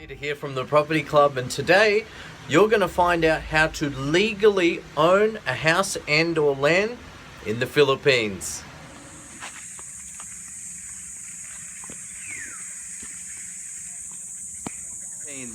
Peter here from the Property Club, and today you're going to find out how to legally own a house and or land in the Philippines.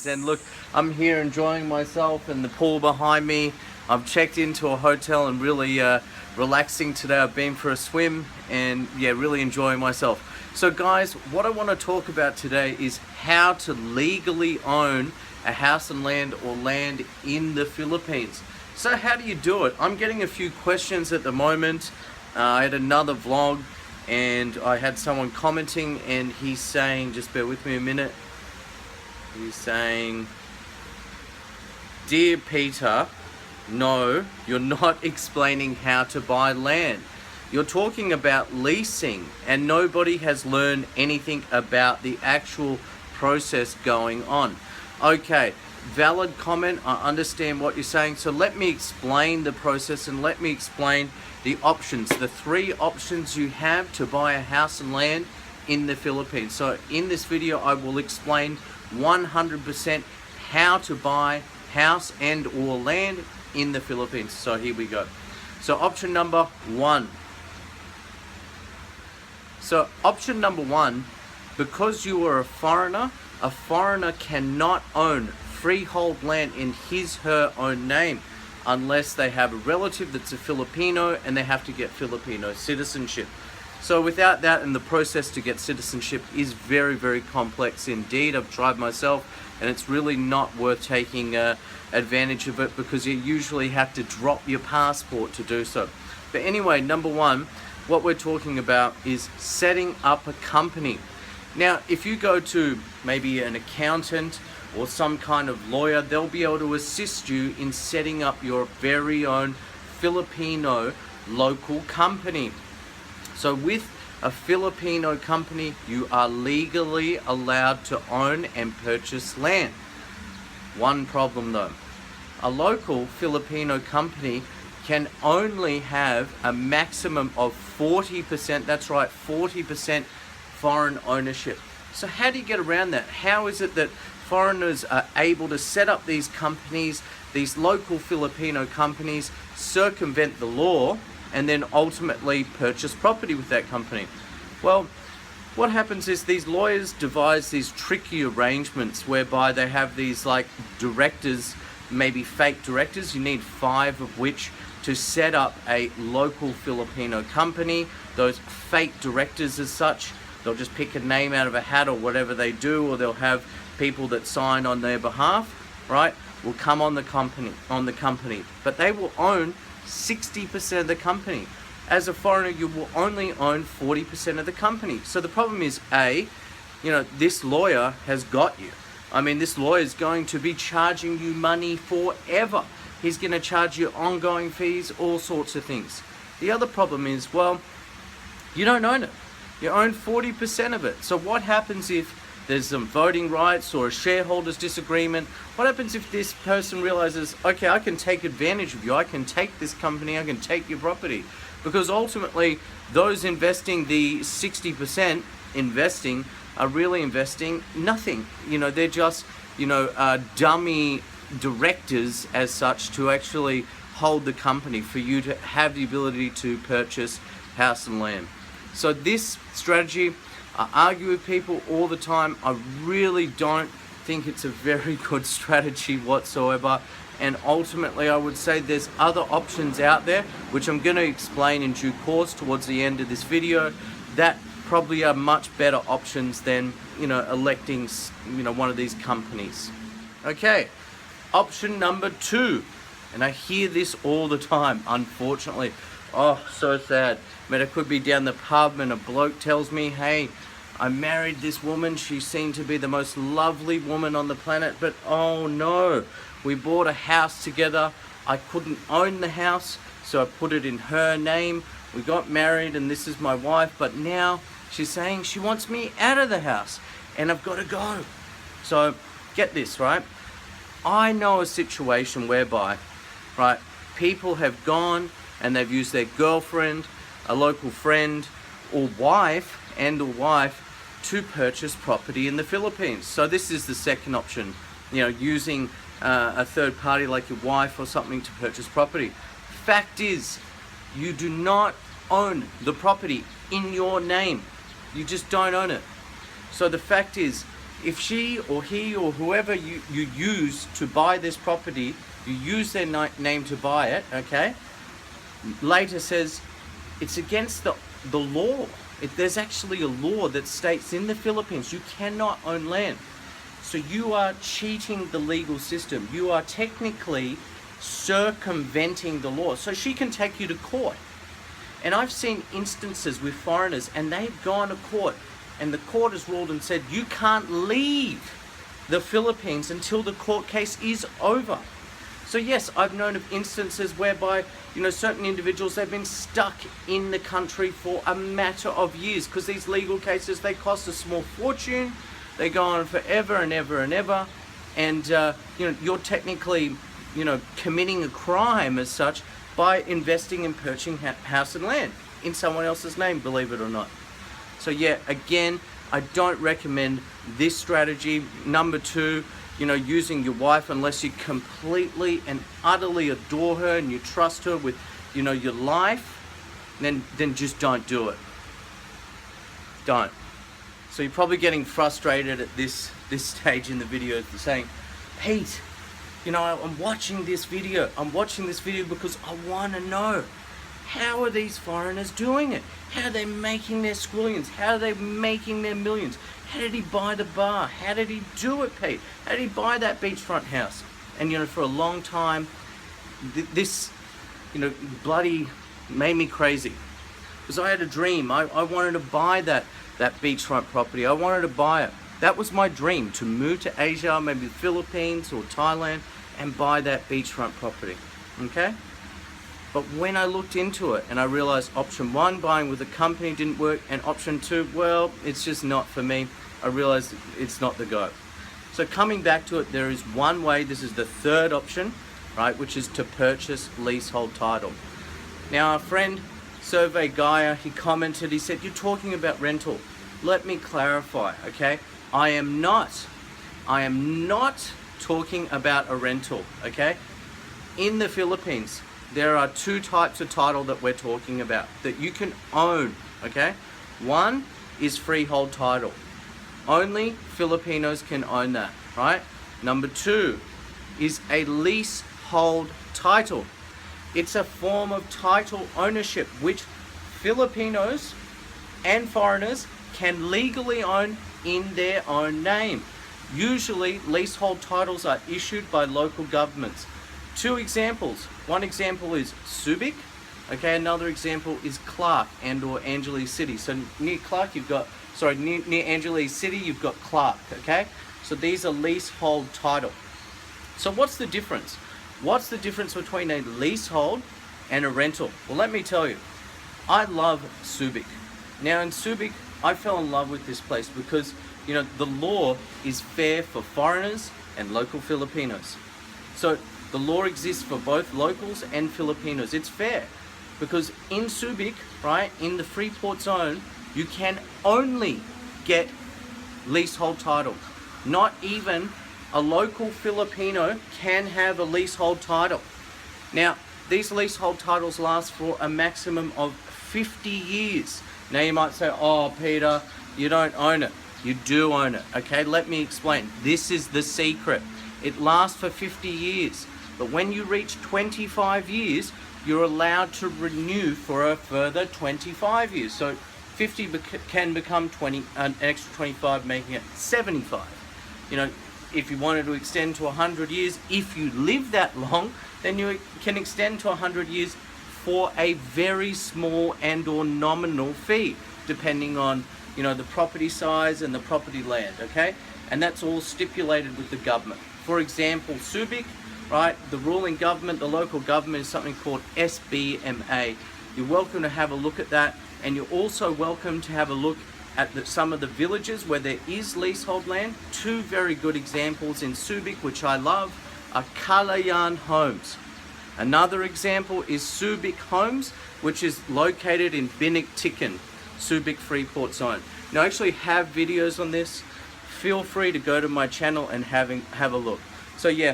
And look, I'm here enjoying myself and the pool behind me. I've checked into a hotel and really relaxing today. I've been for a swim and really enjoying myself. So guys, what I want to talk about today is how to legally own a house and land or land in the Philippines. So how do you do it? I'm getting a few questions at the moment. I had another vlog and I had someone commenting and he's saying, just bear with me a minute. He's saying, "Dear Peter, no, you're not explaining how to buy land. You're talking about leasing and nobody has learned anything about the actual process going on." Okay, valid comment. I understand what you're saying. So let me explain the process and let me explain the options, the three options you have to buy a house and land in the Philippines. So in this video, I will explain 100% how to buy house and or land in the Philippines. So here we go. So option number one. So option number one, because you are a foreigner cannot own freehold land in his/her own name unless they have a relative that's a Filipino and they have to get Filipino citizenship. So without that, and the process to get citizenship is very, very complex indeed. I've tried myself and it's really not worth taking advantage of it because you usually have to drop your passport to do so. But anyway, number one, what we're talking about is setting up a company. Now, if you go to maybe an accountant or some kind of lawyer, they'll be able to assist you in setting up your very own Filipino local company. So with a Filipino company, you are legally allowed to own and purchase land. One problem though, a local Filipino company can only have a maximum of 40%, that's right, 40% foreign ownership. So how do you get around that? How is it that foreigners are able to set up these companies, these local Filipino companies, circumvent the law, and then ultimately purchase property with that company? Well, what happens is these lawyers devise these tricky arrangements whereby they have these like directors, maybe fake directors. You need 5 of which to set up a local Filipino company. Those fake directors as such, they'll just pick a name out of a hat or whatever they do, or they'll have people that sign on their behalf, right, will come on the company, but they will own 60% of the company. As a foreigner, you will only own 40% of the company. So the problem is, this lawyer has got you. I mean, this lawyer is going to be charging you money forever. He's going to charge you ongoing fees, all sorts of things. The other problem is, well, you don't own it. You own 40% of it. So what happens if there's some voting rights or a shareholders disagreement? What happens if this person realizes, okay, I can take advantage of you, I can take this company, I can take your property? Because ultimately, those investing the 60% investing are really investing nothing. They're just, dummy directors as such to actually hold the company for you to have the ability to purchase house and land. So this strategy, I argue with people all the time. I really don't think it's a very good strategy whatsoever. And ultimately, I would say there's other options out there, which I'm going to explain in due course towards the end of this video, that probably are much better options than, electing, one of these companies. Okay, option number 2. And I hear this all the time, unfortunately. Oh, so sad. But I could be down the pub and a bloke tells me, hey, I married this woman. She seemed to be the most lovely woman on the planet. But oh no, we bought a house together. I couldn't own the house, so I put it in her name. We got married and this is my wife. But now she's saying she wants me out of the house and I've got to go. So get this, right? I know a situation whereby, right, people have gone and they've used their girlfriend, a local friend, or wife, to purchase property in the Philippines. So this is the second option, using a third party like your wife or something to purchase property. Fact is, you do not own the property in your name. You just don't own it. So the fact is, if she or he or whoever you use to buy this property, you use their name to buy it, okay, later says it's against the law. There's actually a law that states in the Philippines you cannot own land. So you are cheating the legal system. You are technically circumventing the law. So she can take you to court. And I've seen instances with foreigners, and they've gone to court, and the court has ruled and said you can't leave the Philippines until the court case is over. So yes, I've known of instances whereby, certain individuals, they've been stuck in the country for a matter of years, because these legal cases, they cost a small fortune. They go on forever and ever and ever. And, you're technically, committing a crime as such by investing in purchasing house and land in someone else's name, believe it or not. So yeah, again, I don't recommend this strategy. Number two, using your wife unless you completely and utterly adore her and you trust her with, your life, then just don't do it. Don't. So you're probably getting frustrated at this stage in the video saying, Pete, I'm watching this video. I'm watching this video because I want to know, how are these foreigners doing it? How are they making their squillions? How are they making their millions? How did he buy the bar? How did he do it, Pete? How did he buy that beachfront house? And for a long time, this, bloody made me crazy. Because I had a dream. I wanted to buy that beachfront property. I wanted to buy it. That was my dream, to move to Asia, maybe the Philippines or Thailand, and buy that beachfront property. Okay? But when I looked into it and I realized option one, buying with a company, didn't work, and option two, well, it's just not for me, I realized it's not the go. So coming back to it, there is one way, this is the third option, right, which is to purchase leasehold title. Now our friend Survey Gaia, he commented, he said, you're talking about rental. Let me clarify, okay? I am not talking about a rental, okay? In the Philippines, there are two types of title that we're talking about that you can own, okay? One is freehold title. Only Filipinos can own that, right? Number two is a leasehold title. It's a form of title ownership which Filipinos and foreigners can legally own in their own name. Usually, leasehold titles are issued by local governments. Two examples. One example is Subic. Okay, another example is Clark and or Angeles City. So near Clark, near Angeles City, you've got Clark. Okay, so these are leasehold title. So what's the difference? What's the difference between a leasehold and a rental? Well, let me tell you. I love Subic. Now in Subic, I fell in love with this place because, the law is fair for foreigners and local Filipinos. So the law exists for both locals and Filipinos. It's fair because in Subic, right, in the Freeport zone, you can only get leasehold title. Not even a local Filipino can have a leasehold title. Now, these leasehold titles last for a maximum of 50 years. Now you might say, oh, Peter, you don't own it. You do own it. Okay, let me explain. This is the secret. It lasts for 50 years. But when you reach 25 years, you're allowed to renew for a further 25 years. So 50 can become 20, an extra 25, making it 75. If you wanted to extend to 100 years, if you live that long, then you can extend to 100 years for a very small and or nominal fee, depending on, the property size and the property land, okay? And that's all stipulated with the government. For example, Subic, right, the ruling government, the local government is something called SBMA. You're welcome to have a look at that, and you're also welcome to have a look at some of the villages where there is leasehold land. Two very good examples in Subic, which I love, are Kalayaan Homes. Another example is Subic Homes, which is located in Binigtican, Subic Freeport Zone. Now I actually have videos on this. Feel free to go to my channel and have a look. So yeah,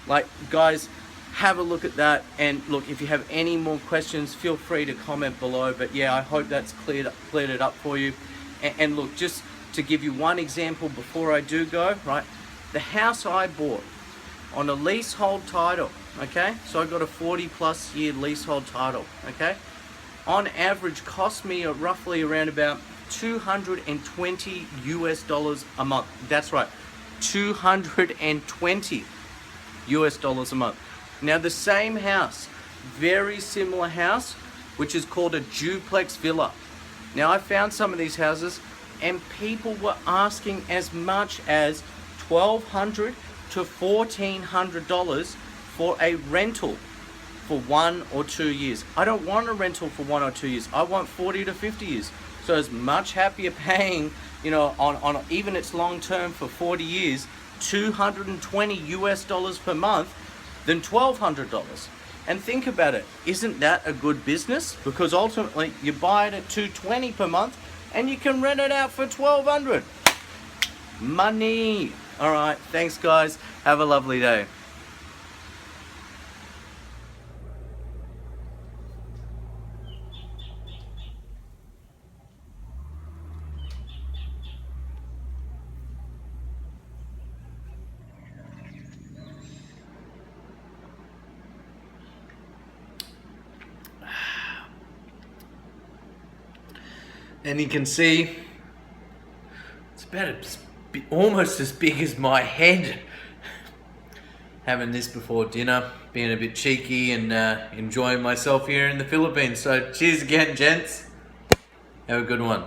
like guys, have a look at that, and look, if you have any more questions, feel free to comment below. But yeah, I hope that's cleared it up for you. And look, just to give you one example before I do go, right, the house I bought on a leasehold title, okay, so I got a 40+ year leasehold title, okay, on average cost me roughly around about $220 a month. That's right, $220 a month. Now the same house, very similar house, which is called a duplex villa. Now I found some of these houses and people were asking as much as $1,200 to $1,400 for a rental for 1 or 2 years. I don't want a rental for 1 or 2 years. I want 40 to 50 years. So I was much happier paying, you know, on even its long term for 40 years, $220 per month than $1,200. And think about it, isn't that a good business? Because ultimately you buy it at $220 per month and you can rent it out for $1,200. Money. All right, thanks guys. Have a lovely day. And you can see it's about almost as big as my head. Having this before dinner, being a bit cheeky and enjoying myself here in the Philippines. So cheers again, gents. Have a good one.